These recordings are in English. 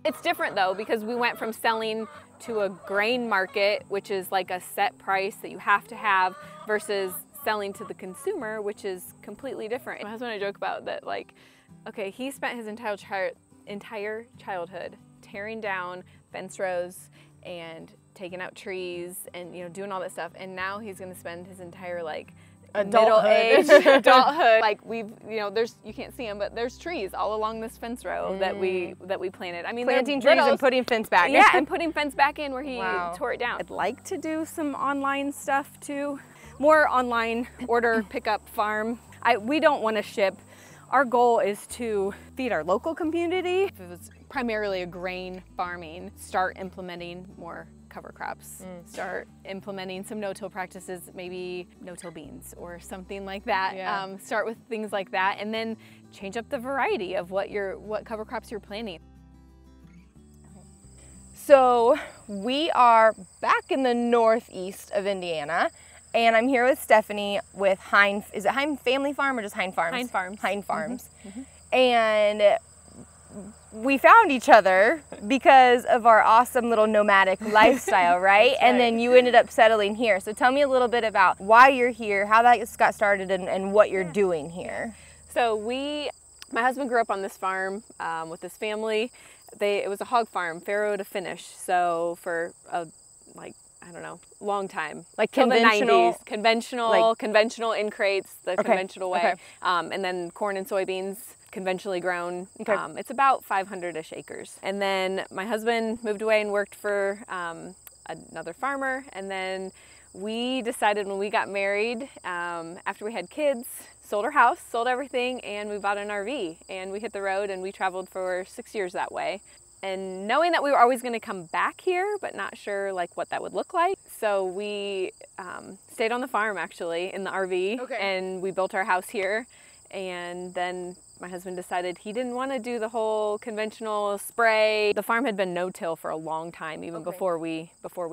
It's different though, because we went from selling to a grain market, which is like a set price that you have to have, versus selling to the consumer, which is completely different. My husband and I joke about that, like, okay, he spent his entire childhood tearing down fence rows and taking out trees and, you know, doing all that stuff, and now he's gonna spend his entire like middle-aged adulthood. Like we've, you know, you can't see them, but there's trees all along this fence row that we planted. I mean, planting trees and putting fence back. Yeah, and putting fence back in where he tore it down. I'd like to do some online stuff too, more online order pickup farm. We don't want to ship. Our goal is to feed our local community. If it was primarily a grain farming, start implementing more cover crops. Start implementing some no-till practices, maybe no-till beans or something like that. Yeah. Start with things like that, and then change up the variety of what cover crops you're planting. So we are back in the northeast of Indiana, and I'm here with Stephanie with Hine. Is it Hine Family Farm or just Hine Farms? Hine Farms. Hine Farms. And we found each other because of our awesome little nomadic lifestyle, right? And then you ended up settling here. So tell me a little bit about why you're here, how that got started, and what you're doing here. So my husband grew up on this farm with his family. It was a hog farm, farrow to finish. So for I don't know, long time. Like conventional? Conventional in crates, the conventional way. And then corn and soybeans, conventionally grown. It's about 500-ish acres. And then my husband moved away and worked for another farmer. And then we decided when we got married, after we had kids, sold our house, sold everything, and we bought an RV. And we hit the road and we traveled for 6 years that way. And knowing that we were always going to come back here, but not sure like what that would look like. So we stayed on the farm actually in the RV, and we built our house here. And then my husband decided he didn't want to do the whole conventional spray. The farm had been no-till for a long time, even before we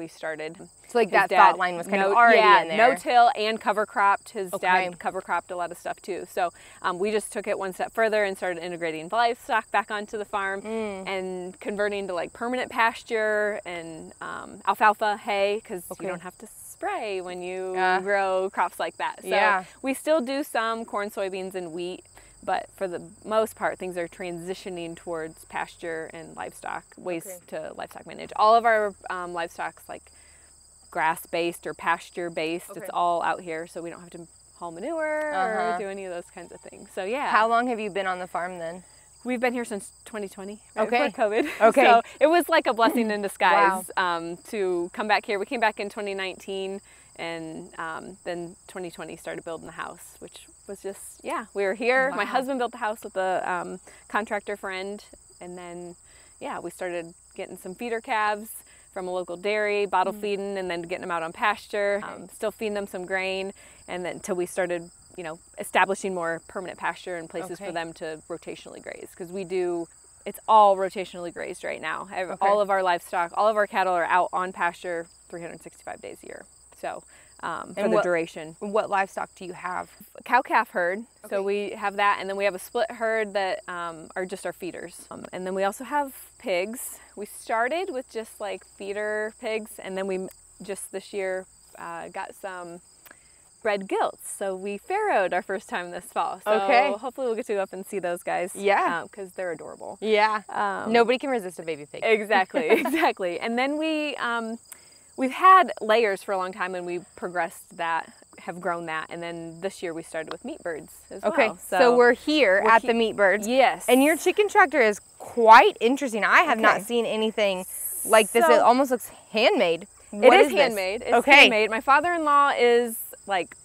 started. So like that thought line was kind of already in there. No-till and cover cropped. His dad cover cropped a lot of stuff too. So we just took it one step further and started integrating livestock back onto the farm and converting to like permanent pasture and alfalfa hay, because you don't have to spray when you grow crops like that. So we still do some corn, soybeans, and wheat, but for the most part, things are transitioning towards pasture and livestock, ways to livestock manage. All of our livestock's like grass-based or pasture-based. It's all out here, so we don't have to haul manure or do any of those kinds of things. So yeah. How long have you been on the farm then? We've been here since 2020, right before COVID. So it was like a blessing in disguise to come back here. We came back in 2019, and then 2020 started building the house, which was just, we were here. My husband built the house with a contractor friend, and then, we started getting some feeder calves from a local dairy, bottle feeding, and then getting them out on pasture, still feeding them some grain, and then until we started establishing more permanent pasture and places for them to rotationally graze, because it's all rotationally grazed right now. All of our livestock, all of our cattle are out on pasture 365 days a year. So for the duration. What livestock do you have? Cow-calf herd. So we have that, and then we have a split herd that are just our feeders. And then we also have pigs. We started with just like feeder pigs, and then we just this year got some bred gilts. So we farrowed our first time this fall. So hopefully we'll get to go up and see those guys. Yeah. Because they're adorable. Yeah. Nobody can resist a baby pig. Exactly, exactly. And then we've had layers for a long time, and we progressed that, have grown that. And then this year we started with meat birds as well. So we're here at the meat birds. Yes. And your chicken tractor is quite interesting. I have not seen anything like this. It almost looks handmade. It is handmade. It's handmade. My father-in-law is like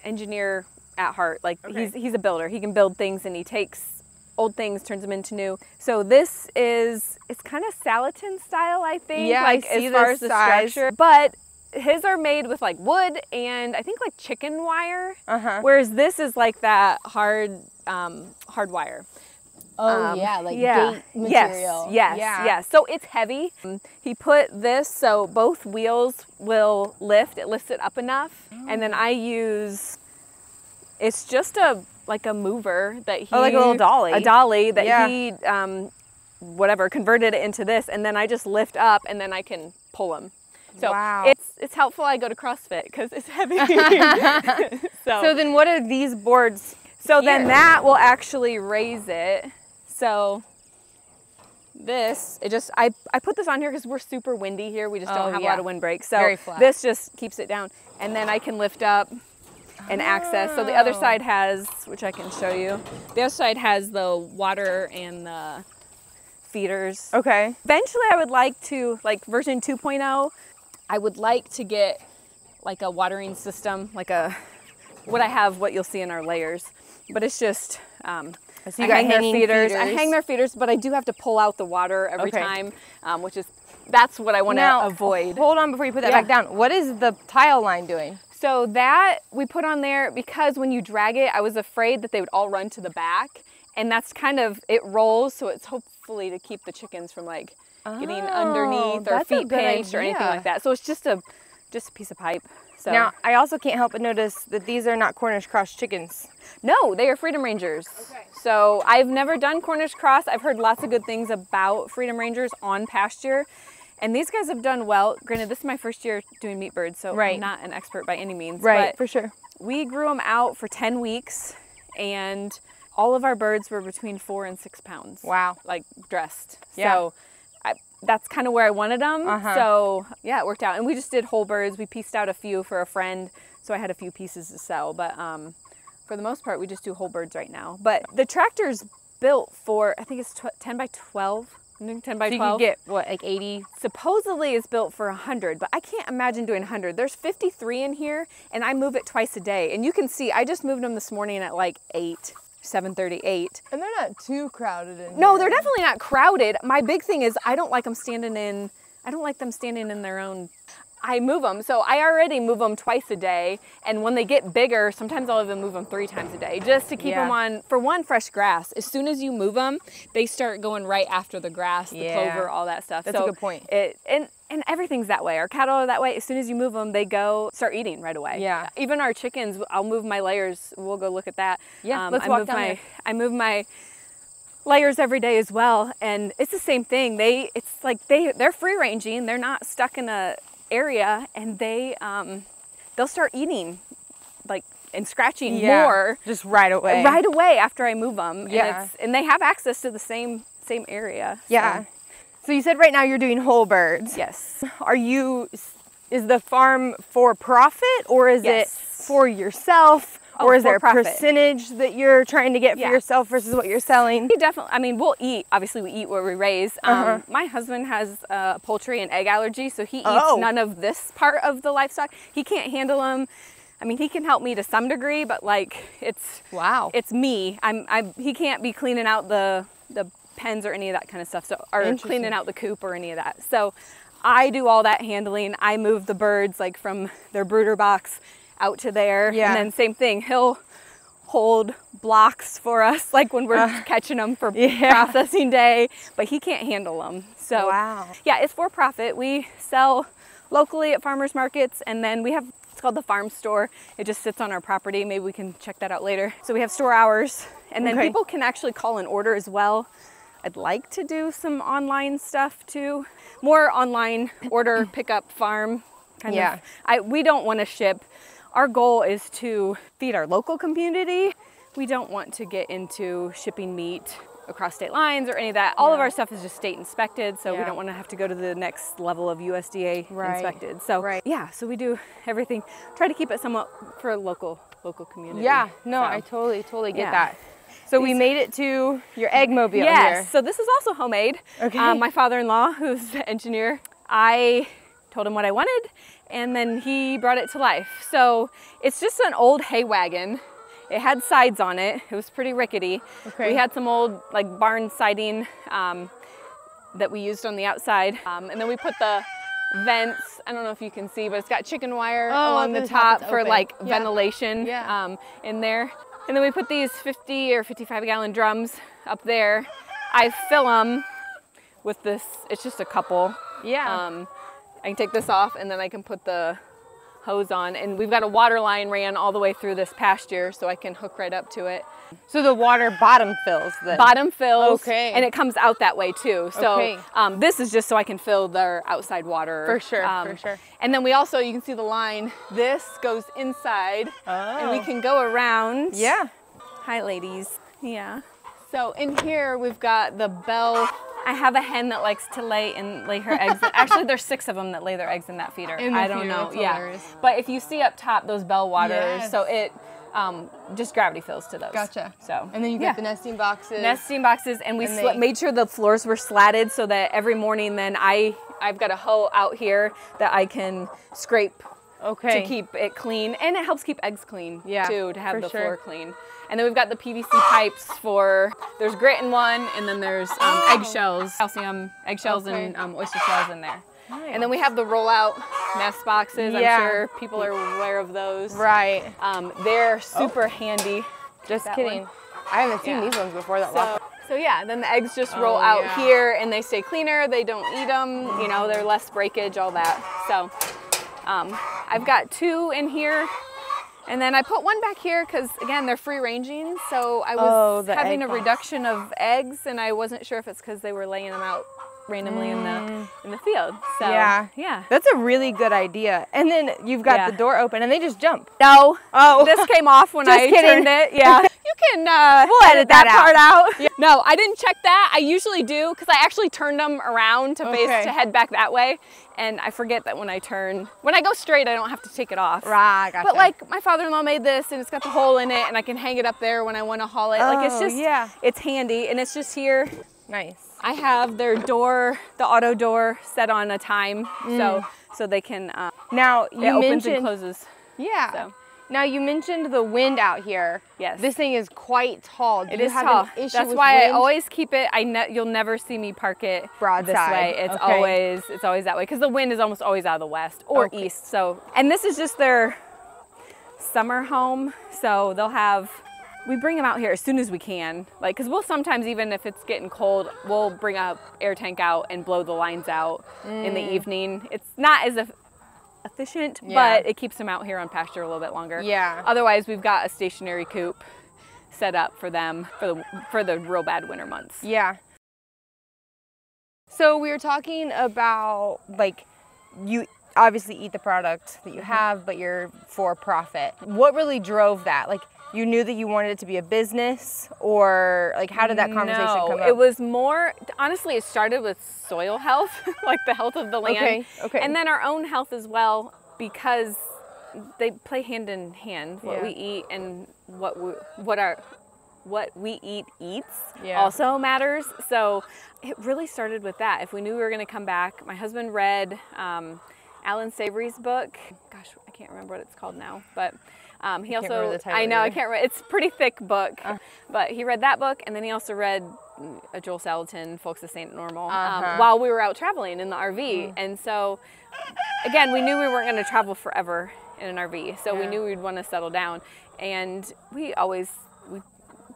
engineer at heart. Like he's a builder. He can build things, and he takes old things, turns them into new. So this it's kind of Salatin style, I think. Yeah, like I see as far as the the structure. But his are made with like wood and I think like chicken wire. Whereas this is like that hard wire. Oh yeah, like gate material. Yes. So it's heavy. He put this so both wheels will lift. It lifts it up enough, and then I use. It's just like a mover that he. like a little dolly. A dolly that he whatever, converted it into this, and then I just lift up and then I can pull them. So wow. it's helpful I go to CrossFit because it's heavy. So then what are these boards? So then that will actually raise it. So this, I put this on here because we're super windy here. We just don't have a lot of windbreak. So this just keeps it down. And then I can lift up and access. So the other side has, which I can show you, the other side has the water and the feeders. Okay. Eventually I would like to, like version 2.0, I would like to get like a watering system, like what you'll see in our layers. But it's just, so you got hanging feeders. I hang their feeders, but I do have to pull out the water every time, that's what I want to avoid. Hold on before you put that back down. What is the tile line doing? So that we put on there because when you drag it, I was afraid that they would all run to the back. And that's kind of, it rolls, so it's hopefully to keep the chickens from like getting underneath or feet pinched or anything like that. So it's just a piece of pipe. So now, I also can't help but notice that these are not Cornish cross chickens. No, they are Freedom Rangers. Okay. So I've never done Cornish cross. I've heard lots of good things about Freedom Rangers on pasture. And these guys have done well. Granted, this is my first year doing meat birds, so I'm not an expert by any means. Right, but for sure. We grew them out for 10 weeks, and all of our birds were between 4 and 6 pounds. Wow. Like dressed. Yeah. So that's kind of where I wanted them. So yeah, it worked out. And we just did whole birds. We pieced out a few for a friend, so I had a few pieces to sell. But for the most part, we just do whole birds right now. But the tractor's built for, I think it's 10 by 12. 10 by 12. So you can get, what, like 80? Supposedly it's built for 100, but I can't imagine doing 100. There's 53 in here, and I move it twice a day. And you can see, I just moved them this morning at like 7:38. And they're not too crowded in here. No, they're definitely not crowded. My big thing is I don't like them standing in their own. I move them. So I already move them twice a day. And when they get bigger, sometimes I'll even move them 3 times a day just to keep them on, for one, fresh grass. As soon as you move them, they start going right after the grass, the clover, all that stuff. That's a good point. And everything's that way. Our cattle are that way. As soon as you move them, they start eating right away. Yeah. Even our chickens, I'll move my layers. We'll go look at that. Yeah, let's walk down there. I move my layers every day as well. And it's the same thing. They're free ranging. They're not stuck in a area, and they'll start eating and scratching more just right away after I move them. And they have access to the same area. So you said right now you're doing whole birds. Yes. Is the farm for profit, or is it for yourself? Or is there a percentage that you're trying to get for yourself versus what you're selling? We definitely, we'll eat. Obviously, we eat what we raise. My husband has a poultry and egg allergy, so he eats none of this part of the livestock. He can't handle them. He can help me to some degree, but it's me. He can't be cleaning out the pens or any of that kind of stuff, or cleaning out the coop or any of that. So I do all that handling. I move the birds from their brooder box out to there, and then same thing, he'll hold blocks for us when we're catching them for processing day, but he can't handle them. So it's for profit. We sell locally at farmers markets, and then we have, it's called the farm store. It just sits on our property. Maybe we can check that out later. So we have store hours, and then people can actually call and order as well. I'd like to do some online stuff too, more online order, pickup, farm kind of. We don't want to ship. Our goal is to feed our local community. We don't want to get into shipping meat across state lines or any of that. All of our stuff is just state inspected, so we don't want to have to go to the next level of USDA inspected. So so we do everything, try to keep it somewhat for local community. Yeah, no, I totally get that. So we made it to your egg mobile here. So this is also homemade. Okay. My father-in-law, who's the engineer, I told him what I wanted, and then he brought it to life. So it's just an old hay wagon. It had sides on it. It was pretty rickety. Okay. We had some old barn siding that we used on the outside. And then we put the vents, I don't know if you can see, but it's got chicken wire along the top for ventilation in there. And then we put these 50 or 55 gallon drums up there. I fill them with this, it's just a couple. I can take this off, and then I can put the hose on, and we've got a water line ran all the way through this pasture, so I can hook right up to it. So the water bottom fills then? Bottom fills, okay. And it comes out that way too. So okay. This is just so I can fill their outside water. For sure, for sure. And then we also, you can see the line, this goes inside, and we can go around. Yeah. Hi ladies. Yeah. So in here we've got the bell. I have a hen that likes to lay her eggs. Actually, there's 6 of them that lay their eggs in that feeder. I don't know. Yeah. Hilarious. But if you see up top those bell waters, so it just gravity fills to those. Gotcha. So. And then you get the nesting boxes. Nesting boxes, and we made sure the floors were slatted so that every morning then I've got a hoe out here that I can scrape to keep it clean, and it helps keep eggs clean too, to have the floor clean. And then we've got the PVC pipes there's grit in one, and then there's eggshells, calcium eggshells and oyster shells in there. Nice. And then we have the rollout nest boxes. I'm sure people are aware of those. Right. They're super handy. Just kidding. I haven't seen these ones before. So yeah, then the eggs just roll out here, and they stay cleaner. They don't eat them. You know, they're less breakage, all that. So I've got 2 in here. And then I put 1 back here because, again, they're free ranging. So I was having a reduction of eggs, and I wasn't sure if it's because they were laying them out randomly in the field. So yeah. That's a really good idea. And then you've got the door open, and they just jump. No. This came off when I turned it. Yeah. You can we'll edit that part out. Yeah. No, I didn't check that. I usually do because I actually turned them around to head back that way. And I forget that when I go straight, I don't have to take it off. Right, gotcha. But like my father-in-law made this, and it's got the hole in it, and I can hang it up there when I want to haul it. Like it's just, it's handy, and it's just here. Nice. I have their door, the auto door, set on a time, so they can. Now it opens and closes. Yeah. So. Now you mentioned the wind out here. Yes. This thing is quite tall. It is tall. That's why I always keep it. You'll never see me park it broadside this way. It's always that way because the wind is almost always out of the west or east. So, and this is just their summer home. So we bring them out here as soon as we can. Like, cause we'll sometimes, even if it's getting cold, we'll bring a air tank out and blow the lines out in the evening. It's not as efficient, but it keeps them out here on pasture a little bit longer. Yeah. Otherwise, we've got a stationary coop set up for them for the real bad winter months. Yeah. So we were talking about, like, you obviously eat the product that you have, but you're for profit. What really drove that? Like, you knew that you wanted it to be a business, or like how did that conversation come up? It was more, honestly, it started with soil health, like the health of the land. Okay. And then our own health as well, because they play hand in hand. What we eat and what we eat eats also matters. So it really started with that. If we knew we were going to come back, my husband read Alan Savory's book. Gosh, I can't remember what it's called now, but he also, I know, I can't remember. It's a pretty thick book, but he read that book, and then he also read a Joel Salatin, Folks This Ain't Normal, while we were out traveling in the RV. And so, again, we knew we weren't going to travel forever in an RV, so we knew we'd want to settle down. And we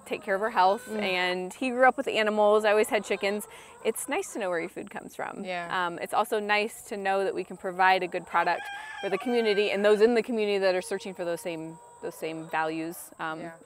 take care of our health, and he grew up with animals. I always had chickens. It's nice to know where your food comes from. Yeah. It's also nice to know that we can provide a good product for the community and those in the community that are searching for those same values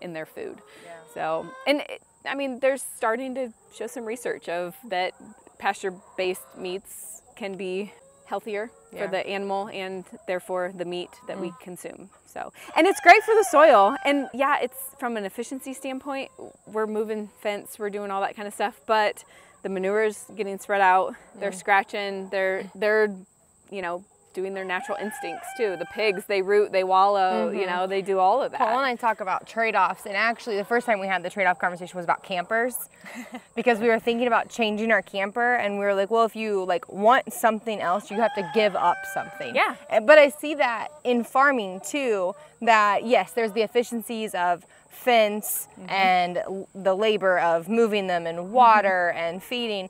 in their food. Yeah. So, and I mean, there's starting to show some research of that pasture-based meats can be healthier for the animal and therefore the meat that we consume. So, and it's great for the soil. And yeah, it's from an efficiency standpoint, we're moving fence, we're doing all that kind of stuff, but the manure's getting spread out, they're scratching, they're, you know, doing their natural instincts too. The pigs, they root, they wallow, you know, they do all of that. Paul and I talk about trade-offs, and actually the first time we had the trade-off conversation was about campers because we were thinking about changing our camper, and we were like, well, if you like want something else, you have to give up something. Yeah. But I see that in farming too, that yes, there's the efficiencies of fence and the labor of moving them and water and feeding,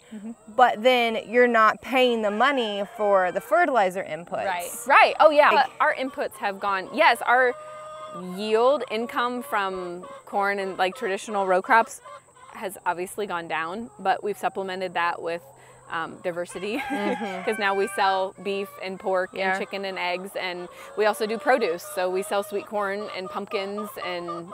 but then you're not paying the money for the fertilizer inputs. Right. Oh yeah, like, our inputs have gone, yes, our yield income from corn and like traditional row crops has obviously gone down, but we've supplemented that with diversity, because now we sell beef and pork and chicken and eggs, and we also do produce. So we sell sweet corn and pumpkins and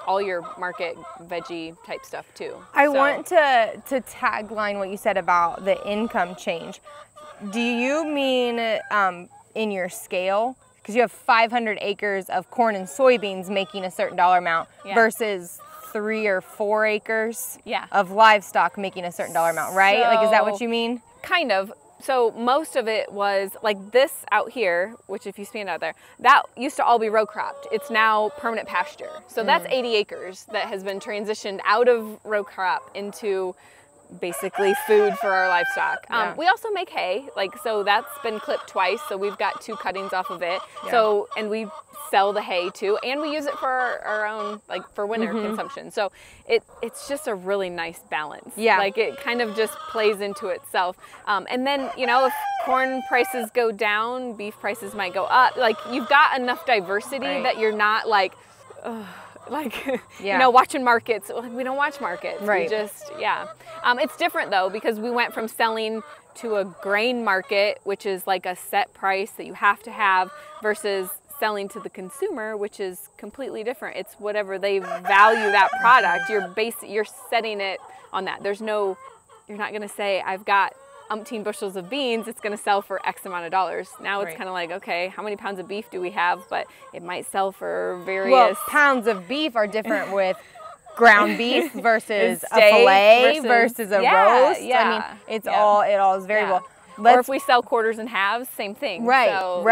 all your market veggie type stuff too. I want to tagline what you said about the income change. Do you mean in your scale? Because you have 500 acres of corn and soybeans making a certain dollar amount versus 3 or 4 acres of livestock making a certain dollar amount, right? So, like, is that what you mean? Kind of. So most of it was like this out here, which if you stand out there, that used to all be row cropped. It's now permanent pasture. So that's 80 acres that has been transitioned out of row crop into basically food for our livestock. We also make hay, so that's been clipped twice, so we've got 2 cuttings off of it. So, and we sell the hay too, and we use it for our own, for winter consumption. So it's just a really nice balance. It kind of just plays into itself. And then, if corn prices go down, beef prices might go up. You've got enough diversity that you're not watching markets. We don't watch markets. We just, it's different though, because we went from selling to a grain market, which is like a set price that you have to have, versus selling to the consumer, which is completely different. It's whatever they value that product. You're setting it on that. You're not going to say, I've got umpteen bushels of beans, it's going to sell for X amount of dollars. Now it's kind of like, okay, how many pounds of beef do we have? But it might sell for various... Well, pounds of beef are different with ground beef versus a fillet versus a roast. I mean, it all is variable. Or if we sell quarters and halves, same thing. So,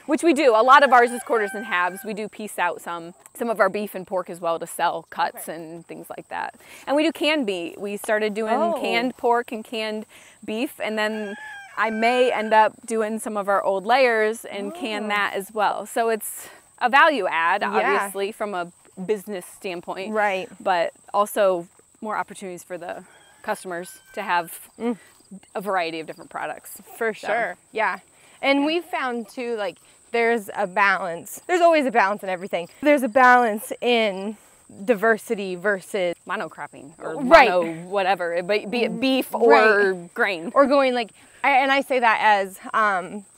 Which we do. A lot of ours is quarters and halves. We do piece out some of our beef and pork as well to sell cuts and things like that. And we do canned meat. We started doing canned pork and canned beef, and then I may end up doing some of our old layers and can that as well. So it's a value add, obviously, from a business standpoint. But also more opportunities for the customers to have a variety of different products. For sure. And we've found too, there's a balance. There's always a balance in everything. There's a balance in diversity versus monocropping or mono whatever, be it beef or grain. Or going and I say that as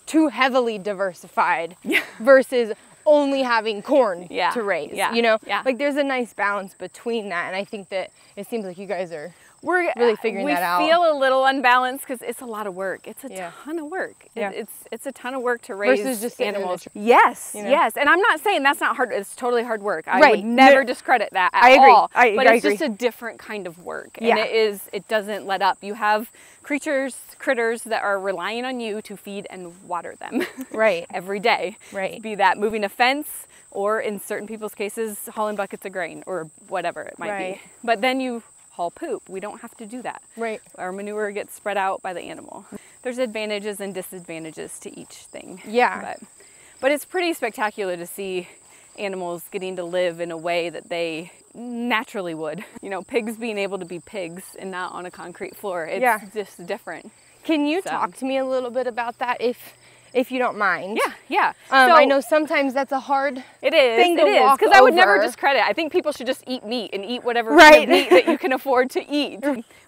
too heavily diversified versus only having corn to raise. There's a nice balance between that, and I think that it seems like you guys are really figuring that out. We feel a little unbalanced because it's a lot of work. It's a ton of work. It's a ton of work to raise versus just animals. Yes. And I'm not saying that's not hard. It's totally hard work. I would never discredit that at all. But it's just a different kind of work. And it doesn't let up. You have critters that are relying on you to feed and water them every day. Be that moving a fence, or in certain people's cases, hauling buckets of grain or whatever it might be. But then you haul poop. We don't have to do that. Our manure gets spread out by the animal. There's advantages and disadvantages to each thing. But it's pretty spectacular to see animals getting to live in a way that they naturally would. Pigs being able to be pigs and not on a concrete floor. It's just different. Can you talk to me a little bit about that if you don't mind? So, I know sometimes that's a hard thing to walk because I would never discredit. I think people should just eat meat and eat whatever kind of meat that you can afford to eat.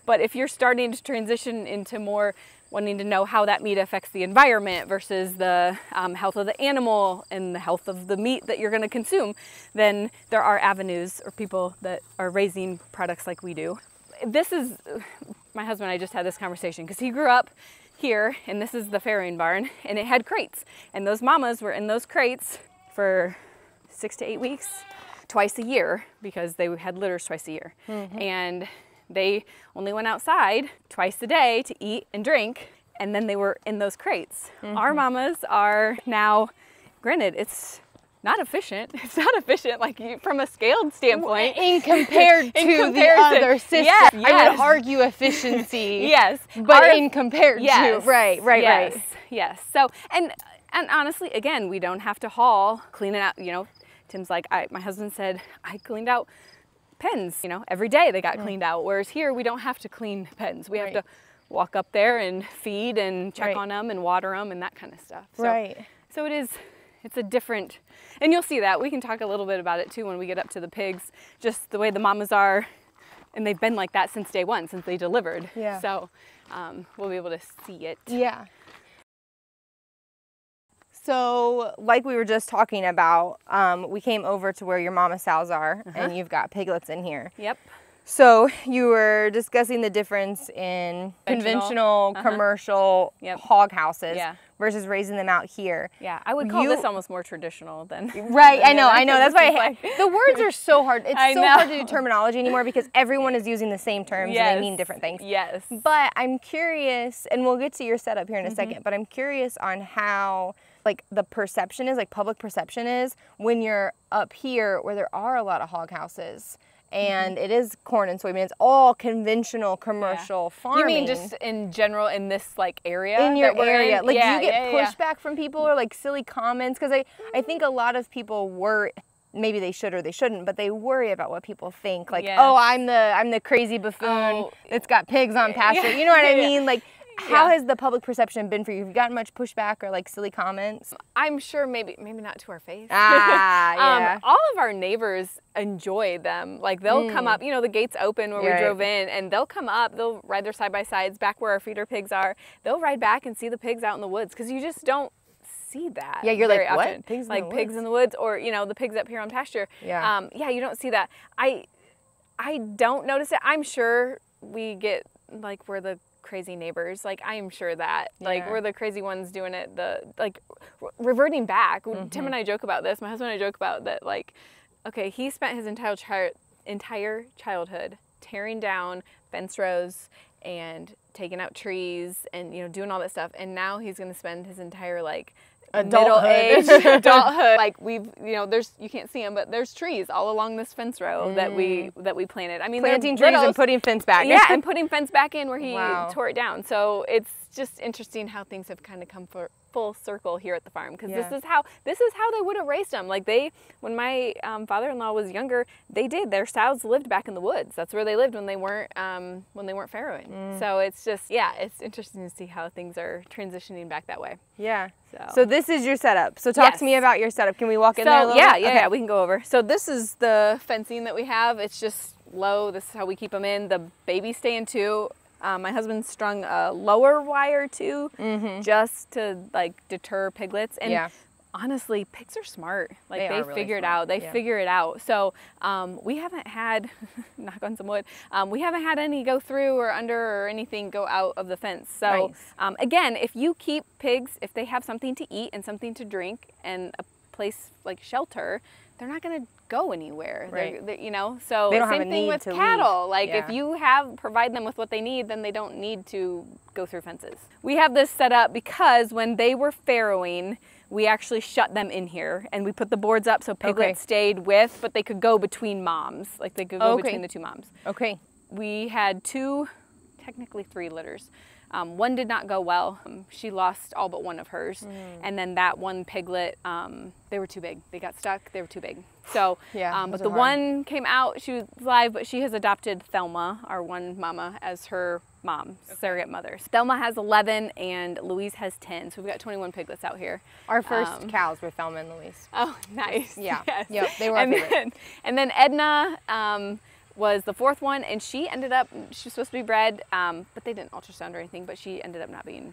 But if you're starting to transition into more wanting to know how that meat affects the environment versus the health of the animal and the health of the meat that you're going to consume, then there are avenues or people that are raising products like we do. My husband and I just had this conversation because he grew up here, and this is the farrowing barn, and it had crates, and those mamas were in those crates for 6 to 8 weeks, twice a year, because they had litters twice a year. And they only went outside twice a day to eat and drink, and then they were in those crates. Our mamas are now, granted, it's not efficient. It's not efficient from a scaled standpoint. Compared to the other system. I would argue efficiency. But in compared to. Right. So, and honestly, again, we don't have to haul, clean it out. Tim's my husband said, I cleaned out pens, every day they got cleaned out. Whereas here, we don't have to clean pens. We have to walk up there and feed and check on them and water them and that kind of stuff. So it's a different, and you'll see that. We can talk a little bit about it too when we get up to the pigs, just the way the mamas are And they've been like that since day one, since they delivered. Yeah. So we'll be able to see it. Yeah. So like we were just talking about, we came over to where your mama sows are, and you've got piglets in here. Yep. So you were discussing the difference in conventional commercial hog houses versus raising them out here. Yeah, I would call this almost more traditional than. Right, I know. That's why the words are so hard. It's so hard to do terminology anymore because everyone is using the same terms and they mean different things. Yes. But I'm curious, and we'll get to your setup here in a second, but I'm curious on how like the perception is, like public perception is when you're up here where there are a lot of hog houses. And it is corn and soybeans, all conventional commercial farming. You mean just in general in this like area? In your area. Like do you get pushback from people or like silly comments? Because I think a lot of people worry, maybe they should or they shouldn't, but they worry about what people think. Like, oh, I'm the crazy buffoon that's got pigs on pasture. You know what I mean? Like, how has the public perception been for you? Have you gotten much pushback or like silly comments? I'm sure maybe not to our face. All of our neighbors enjoy them. Like they'll come up, you know, the gates open where we drove in, and they'll come up, they'll ride their side-by-sides back where our feeder pigs are. They'll ride back and see the pigs out in the woods because you just don't see that. Yeah, you're like, what? Often. Pigs in the woods, or you know, the pigs up here on pasture. Yeah. You don't see that. I don't notice it. I'm sure we get like we're the crazy neighbors, like I'm sure that like we're the crazy ones doing it, reverting back. Tim and I joke about this, my husband and I joke about that, like, okay, he spent his entire childhood tearing down fence rows and taking out trees and, you know, doing all that stuff, and now he's going to spend his entire like middle-aged adulthood. Like you know, you can't see them, but there's trees all along this fence row that we planted. I mean, planting trees and putting fence back. Yeah, and putting fence back in where he tore it down. So it's just interesting how things have kind of come full circle here at the farm, because this is how they would have raised them. Like when my father-in-law was younger, their sows lived back in the woods. That's where they lived when they weren't farrowing. So it's just it's interesting to see how things are transitioning back that way. Yeah. So this is your setup. So talk to me about your setup. Can we walk in there a little bit? Yeah, we can go over. So this is the fencing that we have. It's just low. This is how we keep them in. The babies stay in too. My husband strung a lower wire too, just to like deter piglets. And honestly, pigs are smart. Like they figure it out. They figure it out. So we haven't had, knock on some wood, we haven't had any go through or under or anything go out of the fence. So again, if you keep pigs, if they have something to eat and something to drink and a place like shelter, they're not going to go anywhere. They're, you know, so same thing with cattle. Like if you provide them with what they need, then they don't need to go through fences. We have this set up because when they were farrowing, we actually shut them in here and we put the boards up so piglets stayed with, but they could go between moms. Like they could go between the two moms. Okay. We had technically three litters. One did not go well. She lost all but one of hers. And then that one piglet, they were too big. They got stuck, they were too big. So, but the one came out, she was live, but she has adopted Thelma, our one mama, as her mom, surrogate mother. Thelma has 11 and Louise has 10. So we've got 21 piglets out here. Our first cows were Thelma and Louise. Oh, nice. Yeah. Yes. Yep, they were our favorite. And then Edna, was the fourth one, and she was supposed to be bred, but they didn't ultrasound or anything, but she ended up not being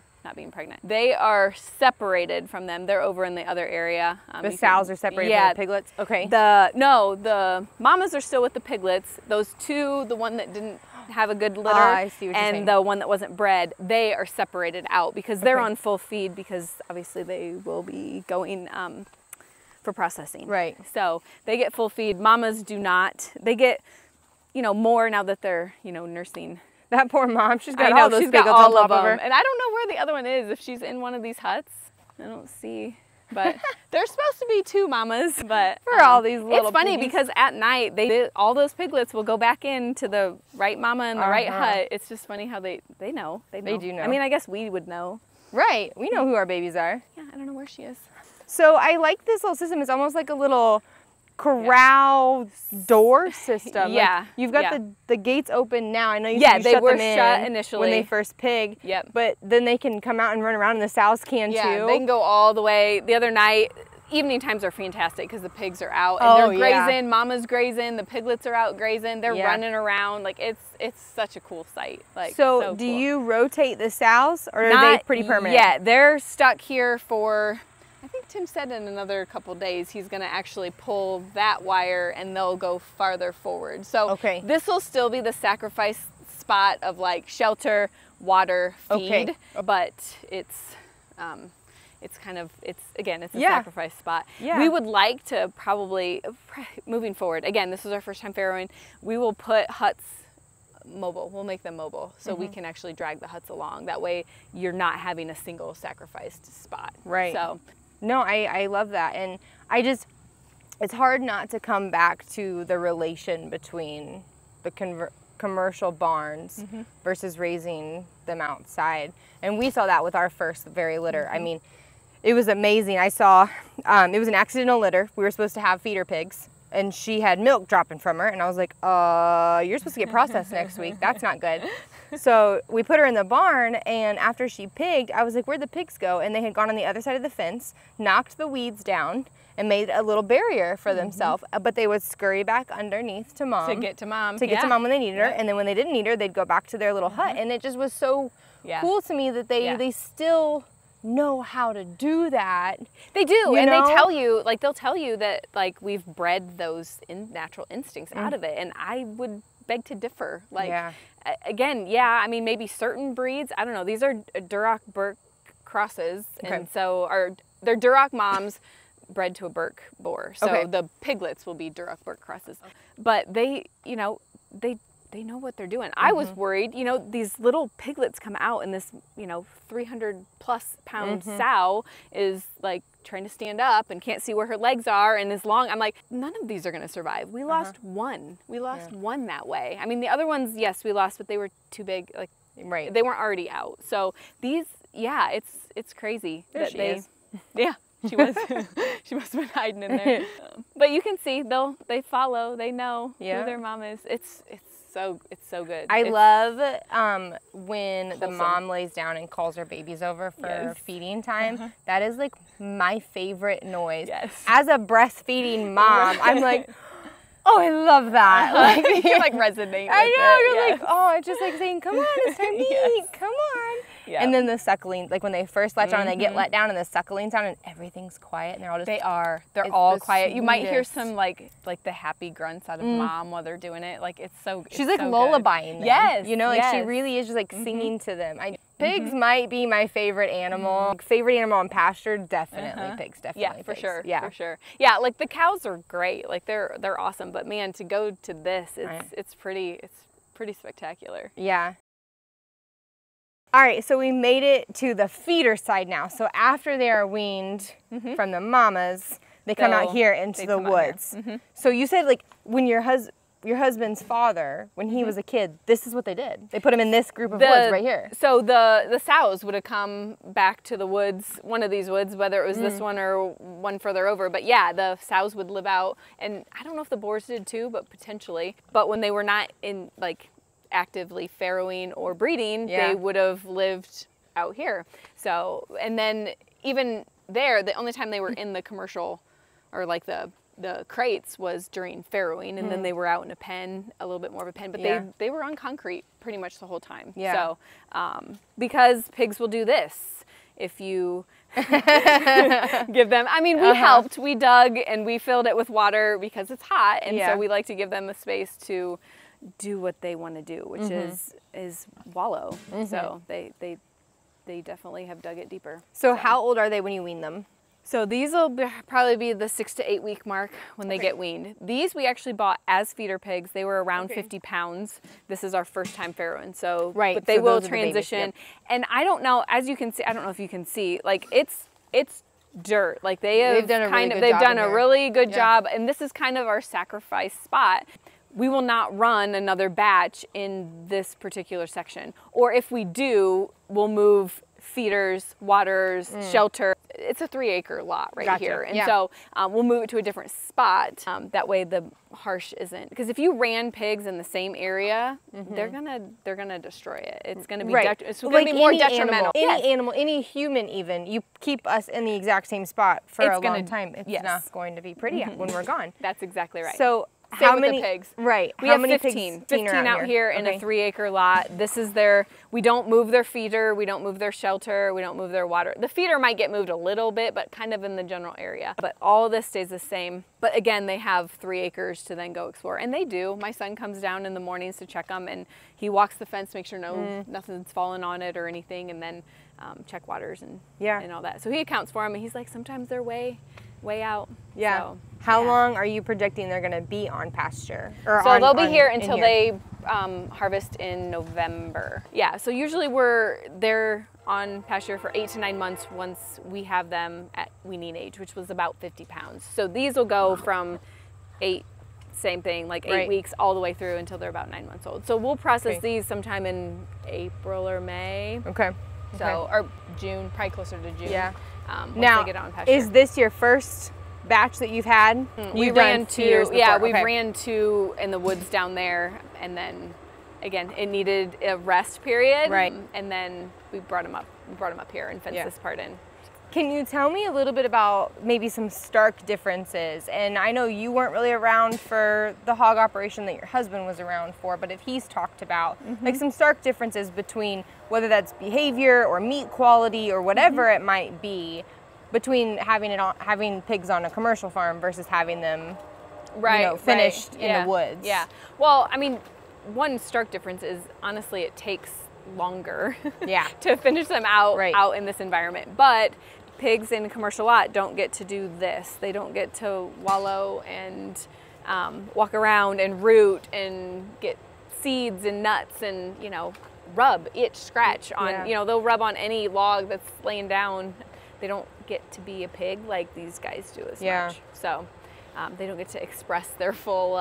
pregnant. They are separated from them. They're over in the other area. The sows are separated from the piglets? Okay. The mamas are still with the piglets. Those two, the one that didn't have a good litter I see what you're saying. the one that wasn't bred, they are separated out because they're on full feed, because obviously they will be going for processing. Right. So they get full feed. Mamas do not. They get, you know, more now that they're, you know, nursing. That poor mom, she's got all those piglets on top of her. And I don't know where the other one is, if she's in one of these huts. I don't see, but there's supposed to be two mamas, but for all these little it's funny piggies. because at night, all those piglets will go back into the right mama in the right hut. It's just funny how they know. They do know. I mean, I guess we would know. Right, we know who our babies are. Yeah, I don't know where she is. So I like this little system. It's almost like a little corral door system. Yeah. Like you've got the gates open now. I know you said you they shut were them in shut initially when they first pig. Yep. But then they can come out and run around, and the sows can too. They can go all the way. The other night, evening times are fantastic because the pigs are out and they're grazing. Mama's grazing. The piglets are out grazing. They're running around. Like it's such a cool sight. Like so do you rotate the sows, or are they pretty permanent? Yeah, they're stuck here for, I think Tim said in another couple days he's going to actually pull that wire and they'll go farther forward. So this will still be the sacrifice spot of like shelter, water, feed, but it's kind of, it's a sacrifice spot. We would like to probably, moving forward, again, this is our first time farrowing, we will put huts mobile. We'll make them mobile so we can actually drag the huts along. That way you're not having a single sacrificed spot. Right. So, no, I love that. And it's hard not to come back to the relation between the commercial barns versus raising them outside. And we saw that with our first very litter. I mean, it was amazing. I saw, it was an accidental litter. We were supposed to have feeder pigs and she had milk dropping from her. And I was like, you're supposed to get processed next week. That's not good. So we put her in the barn, and after she pigged, I was like, where'd the pigs go? And they had gone on the other side of the fence, knocked the weeds down, and made a little barrier for themselves. But they would scurry back underneath to mom. To get to mom. To get to mom when they needed her. And then when they didn't need her, they'd go back to their little hut. And it just was so cool to me that they still know how to do that. They do, and they tell you, like they'll tell you that like we've bred those natural instincts out of it, and I would beg to differ. Like again, I mean maybe certain breeds, I don't know, these are Duroc Burke crosses, and so they're Duroc moms bred to a Burke boar. So the piglets will be Duroc Burke crosses. But they, you know, they know what they're doing. I was worried, you know, these little piglets come out and this, you know, 300+ pound sow is like trying to stand up and can't see where her legs are and is long. I'm like, none of these are going to survive. We lost one. We lost one that way. I mean, the other ones, yes, we lost, but they were too big. Like, they weren't already out. So these, it's crazy. There she is. Yeah. She was. She must have been hiding in there. But you can see they follow. They know who their mom is. It's so good. I love when the mom lays down and calls her babies over for feeding time. That is like my favorite noise. As a breastfeeding mom, I'm like, oh, I love that. Like, you like resonate. I know. You're like, oh, it's just like saying, come on, it's time to eat. Come on. And then the suckling, like when they first latch on and they get let down and the suckling sound and everything's quiet and they're all just... They're all quiet. You might hear some like the happy grunts out of mom while they're doing it. Like it's so She's like so lullabying them. Yes. You know, like she really is just like singing to them. Pigs might be my favorite animal. Favorite animal on pasture, definitely pigs, definitely yeah, pigs. For sure, for sure. Yeah, like the cows are great. Like they're awesome. But man, to go to this, it's pretty spectacular. Yeah. All right, so we made it to the feeder side now. So after they are weaned from the mamas, they come out here into the woods. So you said like when your husband's father, when he was a kid, this is what they did. They put him in this group of woods right here. So the sows would have come back to the woods, one of these woods, whether it was this one or one further over. But yeah, the sows would live out, and I don't know if the boars did too, but potentially. But when they were not in like actively farrowing or breeding, they would have lived out here. So, and then even there, the only time they were in the commercial or like the crates was during farrowing, and then they were out in a pen, a little bit more of a pen, but they were on concrete pretty much the whole time. So, because pigs will do this if you give them, I mean, we helped, we dug and we filled it with water because it's hot, and so we like to give them the space to do what they want to do, which is wallow. So they definitely have dug it deeper. So how old are they when you wean them? So these will probably be the 6 to 8 week mark when they get weaned. These we actually bought as feeder pigs. They were around 50 pounds. This is our first time farrowing. So, but they will transition. And I don't know, as you can see, I don't know if you can see, like it's dirt. Like they've done a really good job. And this is kind of our sacrifice spot. We will not run another batch in this particular section. Or if we do, we'll move feeders, waters, shelter. it's a 3-acre lot right Gotcha. here. And so we'll move it to a different spot. That way the harsh isn't, because if you ran pigs in the same area, they're gonna destroy it. It's gonna be it's gonna be more detrimental. Any human even, you keep us in the exact same spot for a long time. It's not going to be pretty when we're gone. That's exactly right. So how many pigs? Right. We have 15 out here in a 3-acre lot. This is we don't move their feeder, we don't move their shelter, we don't move their water. The feeder might get moved a little bit, but kind of in the general area. But all this stays the same. But again, they have 3 acres to then go explore. And they do. My son comes down in the mornings to check them, and he walks the fence, make sure nothing's fallen on it or anything, and then check waters and all that. So he accounts for them, and he's like, sometimes they're way out. Yeah. So, how long are you projecting they're going to be on pasture? Or so they'll be here until they harvest in November. Yeah, so usually they're on pasture for 8 to 9 months once we have them at weaning age, which was about 50 pounds. So these will go from 8, same thing, like 8 weeks all the way through until they're about 9 months old. So we'll process these sometime in April or May. Okay. So, or June, probably closer to June. Yeah. Now, they get on pasture. Is this your first batch that you've had? We ran 2. Yeah, we ran 2 in the woods down there, and then again, it needed a rest period. Right. And then we brought them up. Here and fenced this part in. Can you tell me a little bit about maybe some stark differences? And I know you weren't really around for the hog operation that your husband was around for, but if he's talked about like some stark differences between whether that's behavior or meat quality or whatever it might be, between having pigs on a commercial farm versus having them finished in the woods. Yeah. Well, I mean, one stark difference is honestly it takes longer to finish them out in this environment. But pigs in a commercial lot don't get to do this. They don't get to wallow and walk around and root and get seeds and nuts and, rub, itch, scratch on, they'll rub on any log that's laying down. They don't get to be a pig like these guys do as much. So they don't get to express their full...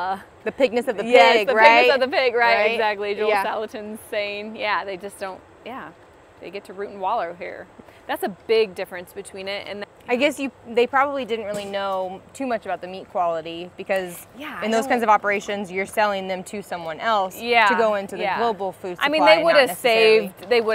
the pigness of the pig, yes, the right? pigness of the pig, right? Exactly. Joel Salatin's saying, they just don't, they get to root and wallow here. That's a big difference between it. And I guess they probably didn't really know too much about the meat quality because in those kinds of operations, you're selling them to someone else to go into the global food supply. I mean, they would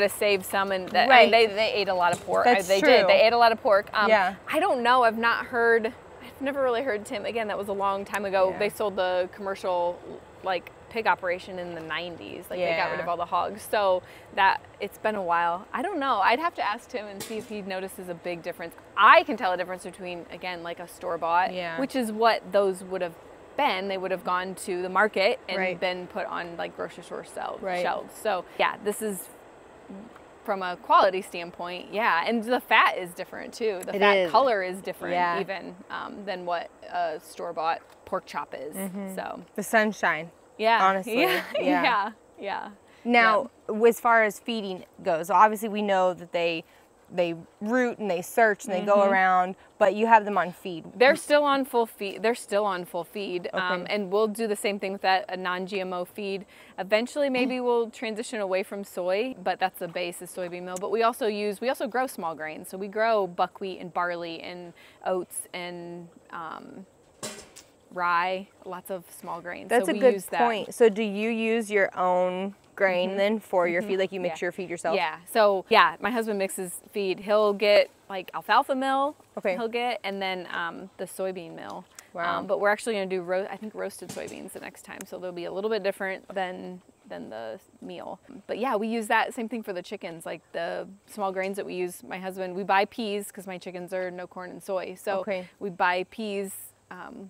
have saved some, and I mean, they ate a lot of pork. They did. They ate a lot of pork. I don't know. I've never really heard Tim. Again, that was a long time ago. They sold the commercial pig operation in the 90s. They got rid of all the hogs. So it's been a while. I don't know. I'd have to ask Tim and see if he notices a big difference. I can tell a difference between, again, like a store-bought, which is what those would have been. They would have gone to the market and been put on grocery store shelves. So this is from a quality standpoint, and the fat is different too. The fat color is different even than what a store-bought pork chop is. So the sunshine. Honestly. Now, as far as feeding goes, obviously we know that they root and they search and they go around, but you have them on feed. They're still on full feed. And we'll do the same thing with a non-GMO feed. Eventually, maybe we'll transition away from soy, but that's the base is soybean meal. But we also grow small grains. So we grow buckwheat and barley and oats and rye, lots of small grains. That's a good point. So do you use your own grain then for your feed? Like you mix your feed yourself? Yeah. So my husband mixes feed. He'll get alfalfa meal. He'll get, and then the soybean meal. Wow. But we're actually going to do roasted soybeans the next time. So they'll be a little bit different than the meal. But we use that same thing for the chickens, like the small grains that we use. My husband, we buy peas because my chickens are no corn and soy. So we buy peas.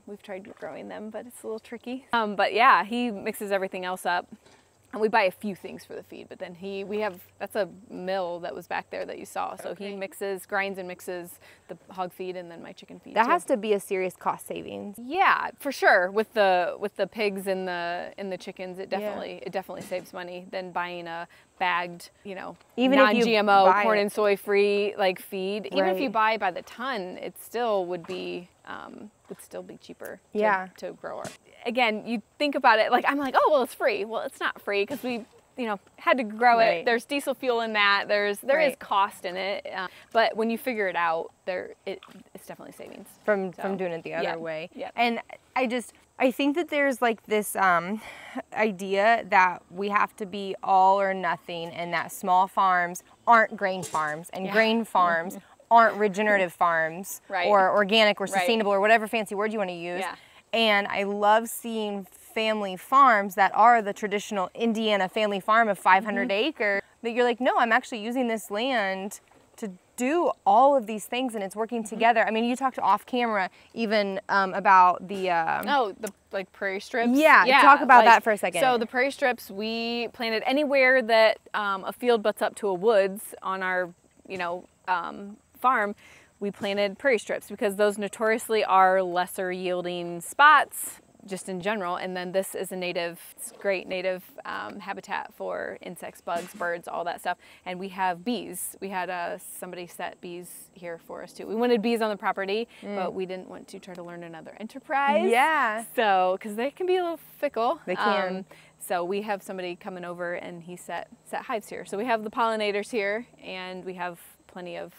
We've tried growing them, but it's a little tricky. But he mixes everything else up. And we buy a few things for the feed, but then that's a mill that was back there that you saw. So he grinds and mixes the hog feed and then my chicken feed. That has to be a serious cost savings. Yeah, for sure. With the pigs and the chickens, it definitely saves money than buying a bagged, even non-GMO corn and soy free feed. Even if you buy by the ton, it still would be cheaper to grow. Again, you think about it I'm like, oh well, it's free. Well, it's not free because we you know, had to grow Right. it. There's diesel fuel in that. There is Right. cost in it, but when you figure it out, it's definitely savings from doing it the other yeah. way. Yeah. And I think that there's like this idea that we have to be all or nothing, and that small farms aren't grain farms, and grain farms aren't regenerative farms, right. or organic or Right. sustainable or whatever fancy word you want to use. Yeah. And I love seeing family farms that are the traditional Indiana family farm of 500 acres, that you're like, no, I'm actually using this land to do all of these things, and it's working together. I mean, you talked off camera even about the the like prairie strips. Yeah, talk about that for a second. So the prairie strips, we planted anywhere that a field butts up to a woods on our, farm. We planted prairie strips because those notoriously are lesser yielding spots just in general. And then this is it's great native habitat for insects, bugs, birds, all that stuff. And we have bees. We had somebody set bees here for us too. We wanted bees on the property, but we didn't want to try to learn another enterprise. Yeah. So, because they can be a little fickle. They can. So we have somebody coming over, and he set hives here. So we have the pollinators here, and we have plenty of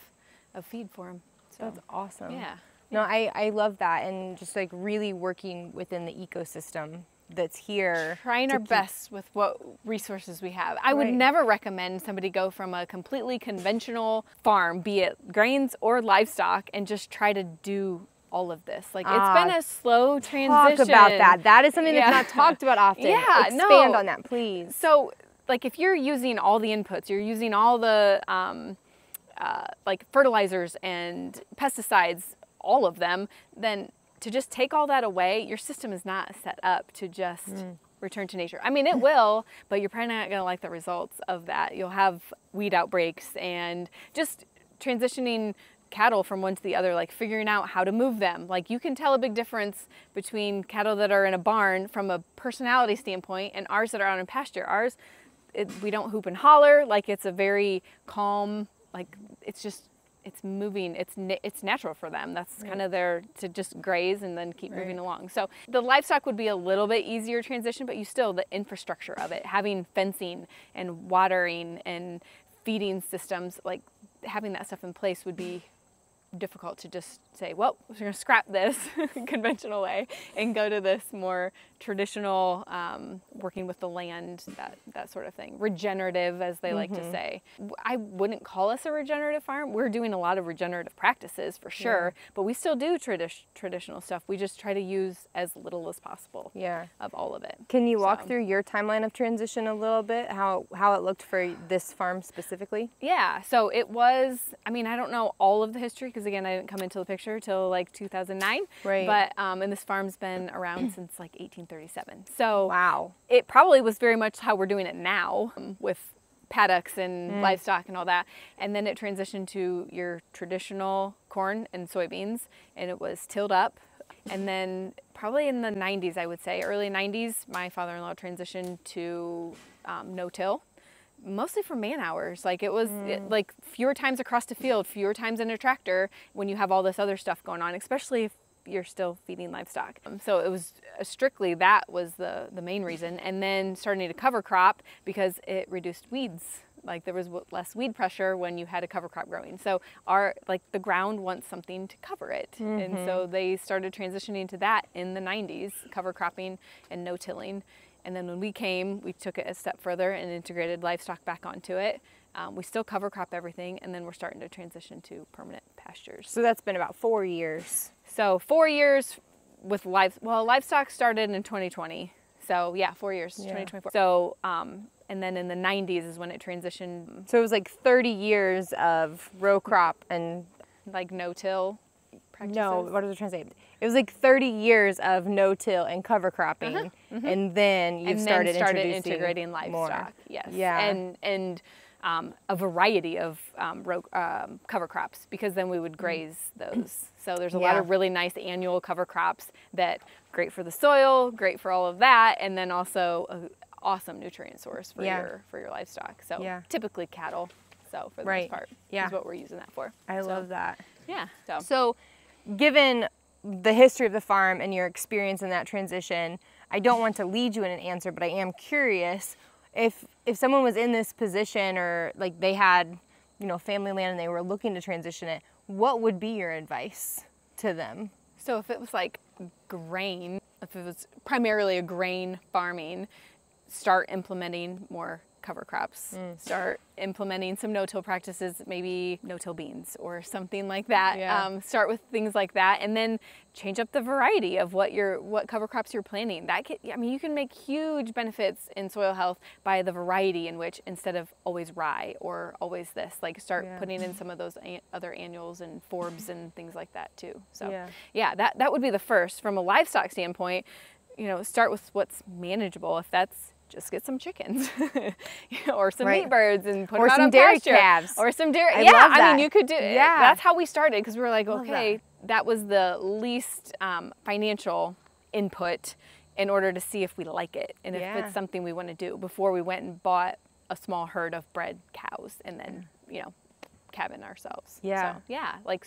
feed for them. So That's awesome. yeah. No, I love that, and just like really working within the ecosystem that's here. Trying our best with what resources we have. I would never recommend somebody go from a completely conventional farm, be it grains or livestock, and just try to do all of this. Like, it's been a slow transition. Talk about that. That is something that's not talked about often. Yeah, Expand on that, please. So, like, if you're using all the inputs, you're using all the like fertilizers and pesticides, all of them, then to just take all that away, your system is not set up to just return to nature. I mean, it will, but you're probably not going to like the results of that. You'll have weed outbreaks, and just transitioning cattle from one to the other, like figuring out how to move them. Like, you can tell a big difference between cattle that are in a barn from a personality standpoint and ours that are out in pasture. Ours, we don't hoop and holler. Like, it's a very calm, like, it's moving, it's natural for them. That's kind of there to just graze and then keep moving along. So the livestock would be a little bit easier transition, but the infrastructure of it, having fencing and watering and feeding systems, like having that stuff in place would be difficult to just say, well, we're going to scrap this conventional way and go to this more traditional, working with the land, that sort of thing. Regenerative, as they like to say. I wouldn't call us a regenerative farm. We're doing a lot of regenerative practices for sure, but we still do traditional stuff. We just try to use as little as possible of all of it. Can you walk through your timeline of transition a little bit, how it looked for this farm specifically? Yeah, so it was, I mean, I don't know all of the history, because again, I didn't come into the picture till like 2009. Right. But, and this farm's been around since like 1837. So wow, it probably was very much how we're doing it now, with paddocks and livestock and all that. And then it transitioned to your traditional corn and soybeans, and it was tilled up. And then probably in the 90s, I would say, early 90s, my father-in-law transitioned to no-till. Mostly for man hours. Like, it was like fewer times across the field, fewer times in a tractor when you have all this other stuff going on, especially if you're still feeding livestock. So it was strictly, that was the main reason. And then starting to cover crop because it reduced weeds. Like, there was less weed pressure when you had a cover crop growing. So the ground wants something to cover it. And so they started transitioning to that in the 90s, cover cropping and no-tilling. And then when we came, we took it a step further and integrated livestock back onto it. We still cover crop everything, and then we're starting to transition to permanent pastures. So that's been about 4 years. So 4 years with livestock started in 2020. So yeah, 4 years, 2024. So, and then in the 90s is when it transitioned. So it was like 30 years of row crop and like no-till practices. No, what was I trying to say? It was like 30 years of no-till and cover cropping, and then you started integrating livestock. More. Yes. Yeah. And a variety of cover crops, because then we would graze those. So there's a lot of really nice annual cover crops that great for the soil, great for all of that, and then also an awesome nutrient source for your livestock. So typically cattle. So for the most part, is what we're using that for. I love that. Yeah. So given the history of the farm and your experience in that transition, I don't want to lead you in an answer, but I am curious, if someone was in this position, or like they had, you know, family land and they were looking to transition it, what would be your advice to them? So if it was like grain, if it was primarily a grain farming, start implementing more cover crops. Start implementing some no-till practices, maybe no-till beans or something like that. Yeah. Start with things like that, and then change up the variety of what cover crops you're planting. I mean, you can make huge benefits in soil health by the variety in which, instead of always rye or always this, like start putting in some of those other annuals and forbs and things like that too. So yeah, that would be the first. From a livestock standpoint, you know, start with what's manageable. If that's just get some chickens or some meat birds and put them out on dairy pasture. Calves. Or some dairy. I love that. I mean, you could do it. Yeah. That's how we started, because we were like, okay, that was the least financial input in order to see if we like it and if it's something we want to do, before we went and bought a small herd of bred cows and then, you know, cabin ourselves. Yeah. So, yeah, like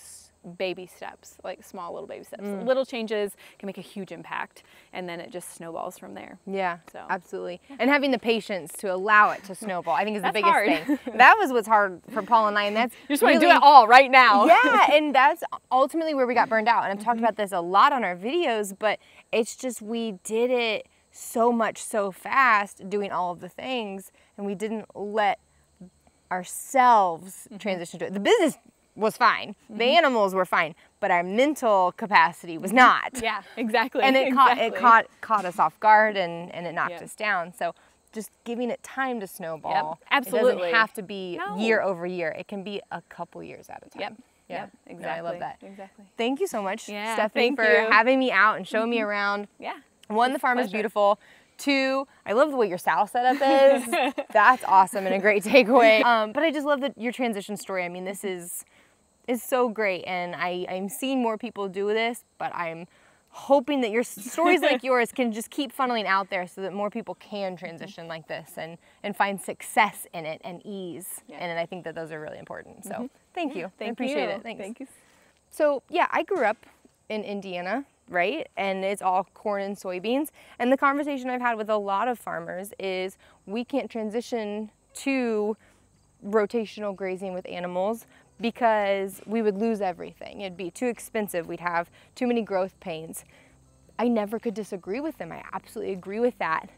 baby steps, like small little baby steps. Little changes can make a huge impact, and then it just snowballs from there. Yeah, so absolutely. And having the patience to allow it to snowball, I think, is the biggest thing. That was what's hard for Paul and I, and that's you just want to do it all right now. Yeah, and that's ultimately where we got burned out. And I've talked about this a lot on our videos, but it's just we did it so much so fast, doing all of the things, and we didn't let ourselves transition to it. The business was fine. The animals were fine, but our mental capacity was not. Yeah, exactly. And it caught us off guard, and it knocked us down. So just giving it time to snowball. Yep, absolutely. It doesn't have to be year over year. It can be a couple years at a time. Yep, exactly. No, I love that. Exactly. Thank you so much, Stephanie, for having me out and showing me around. Yeah. One, the farm is beautiful. Two, I love the way your sow setup is. That's awesome and a great takeaway. But I just love your transition story. I mean, this is so great, and I'm seeing more people do this, but I'm hoping that your stories like yours can just keep funneling out there so that more people can transition like this and find success in it and ease. And I think that those are really important. So thank you. I appreciate it. Thanks. Thank you. So yeah, I grew up in Indiana, right? And it's all corn and soybeans. And the conversation I've had with a lot of farmers is we can't transition to rotational grazing with animals because we would lose everything. It'd be too expensive. We'd have too many growth pains. I never could disagree with them. I absolutely agree with that.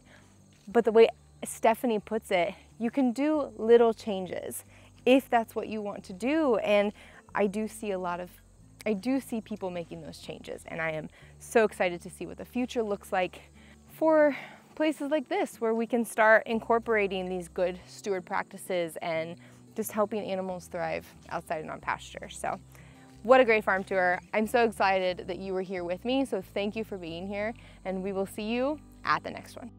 But the way Stephanie puts it, you can do little changes if that's what you want to do. And I do see people making those changes, and I am so excited to see what the future looks like for places like this, where we can start incorporating these good steward practices and just helping animals thrive outside and on pasture. So what a great farm tour. I'm so excited that you were here with me, so thank you for being here, and we will see you at the next one.